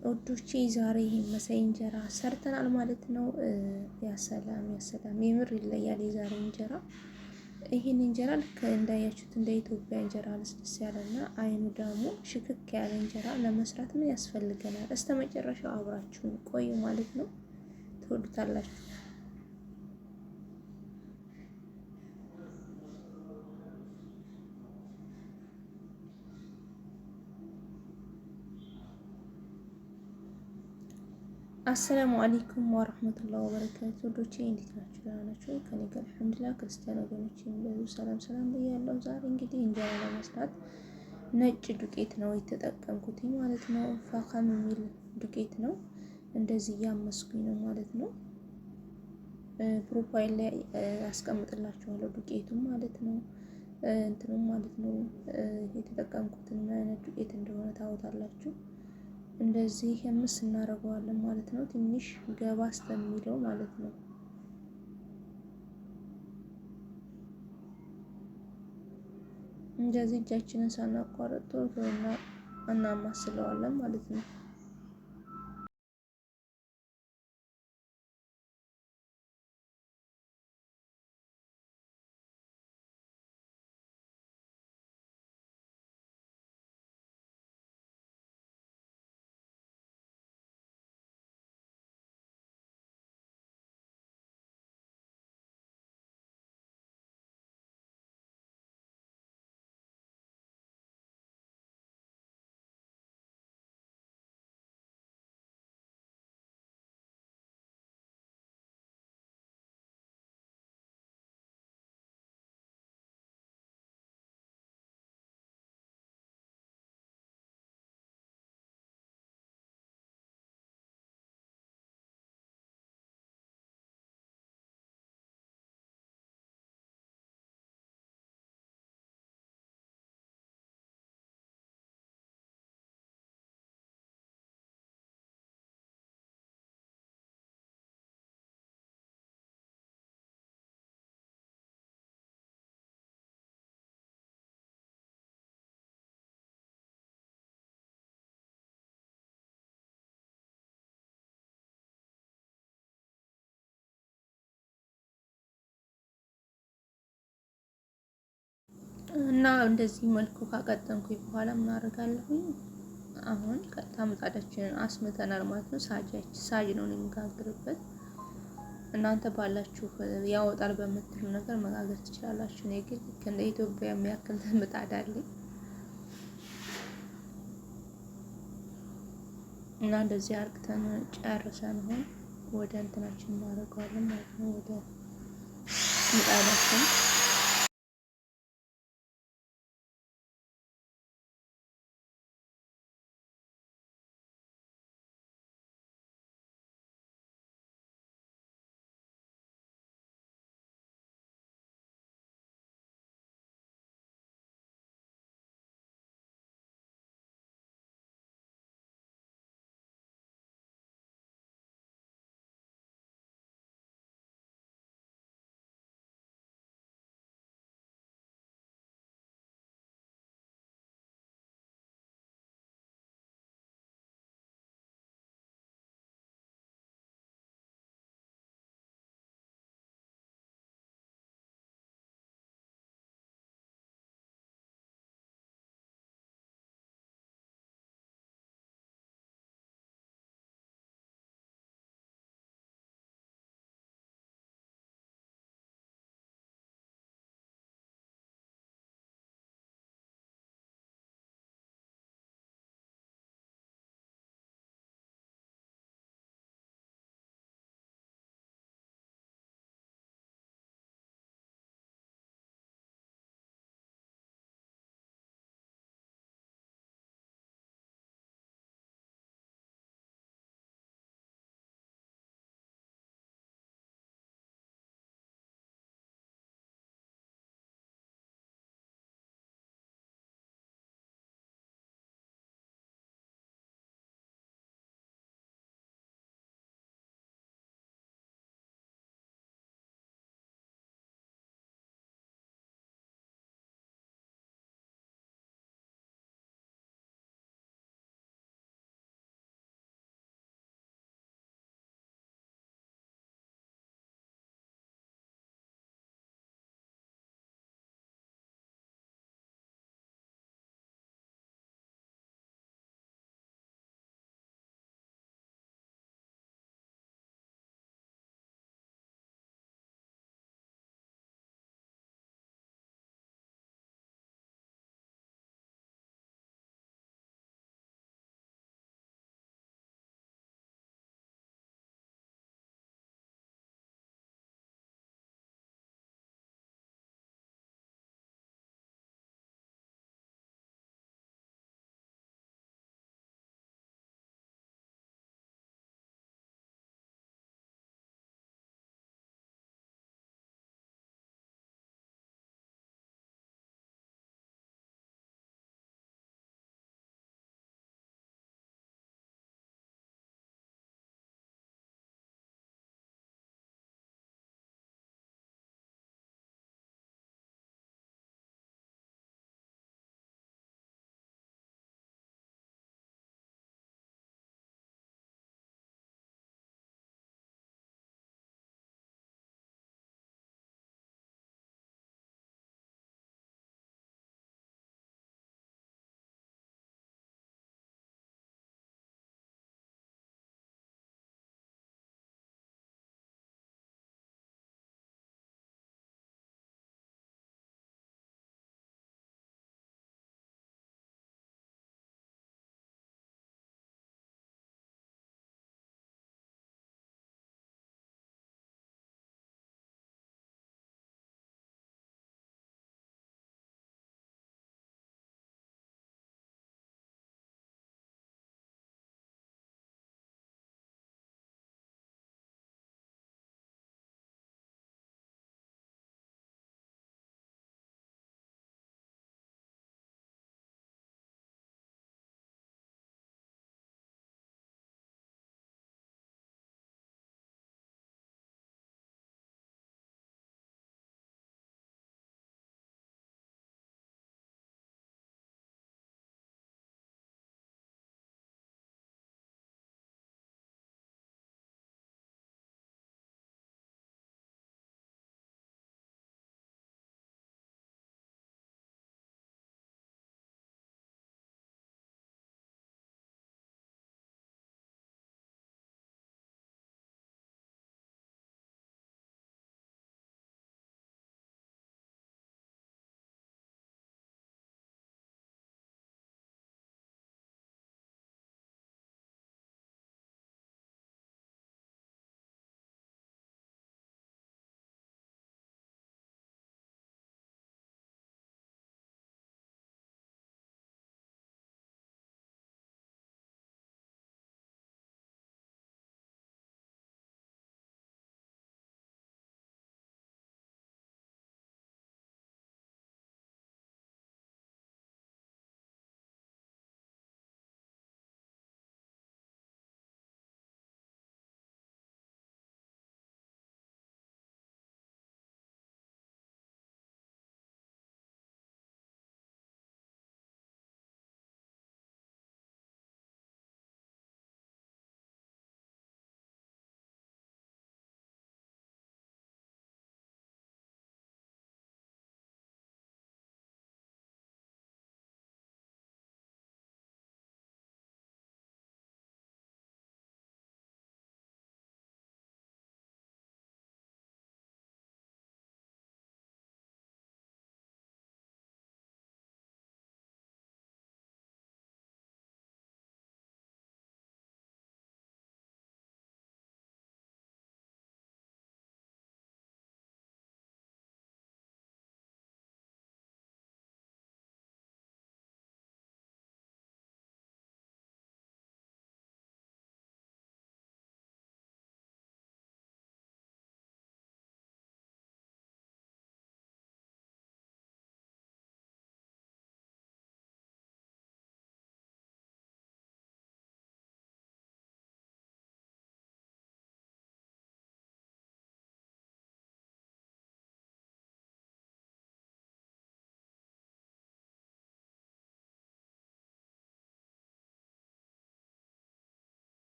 ወዶቼ ዛሬ ይሄን መሳይ እንጀራ ሰርተናል ማለት ነው። ያሰላም ያሰላም የምር ይለያል የዛሬ እንጀራ። ይሄን እንጀራ ልክ እንዳያችሁት እንደ ኢትዮጵያ እንጀራ ልስልስ ያለና አይኑ ደግሞ ሽክክ ያለ እንጀራ ለመስራት ምን ያስፈልገናል? እስከመጨረሻው አብራችሁን ቆዩ ማለት ነው። ትወዱታላችሁ። አሰላሙ አለይኩም ወራህመቱላሂ ወበረካቱ። ዶቼ እንዴት ናችሁ? ደህና ናችሁ? ከኔ ጋር አልሐምዱሊላህ። ክርስቲያን ወገኖቼም በዙ ሰላም ሰላም ብያለሁ። ዛሬ እንግዲህ እንጀራ ለመስራት ነጭ ዱቄት ነው የተጠቀምኩት ማለት ነው። ፋኻም የሚል ዱቄት ነው። እንደዚህ እያመስኩኝ ነው ማለት ነው። ፕሮፋይል ላይ አስቀምጥላችኋለሁ ዱቄቱን ማለት ነው። እንትኑም ማለት ነው የተጠቀምኩትን ምን አይነት ዱቄት እንደሆነ ታውታላችሁ። እንደዚህ የምስ እናደርገዋለን ማለት ነው። ትንሽ ገባ እስከሚለው ማለት ነው። እንደዚህ እጃችንን ሳናቋርጥ እናማስለዋለን ማለት ነው። እና እንደዚህ መልኩ ካቀጠንኩኝ በኋላ ምን አደርጋለሁኝ? አሁን ቀጥታ ምጣዳችንን አስመተናል ማለት ነው። ሳጅ ነው የምጋግርበት። እናንተ ባላችሁ ያወጣል በምትሉ ነገር መጋገር ትችላላችሁ። እኔ ግን እንደ ኢትዮጵያ የሚያክል ምጣድ አለኝ እና እንደዚህ አርግተን ጨርሰን አሁን ወደ እንትናችን እናደርገዋለን ማለት ነው። ወደ ምጣዳችን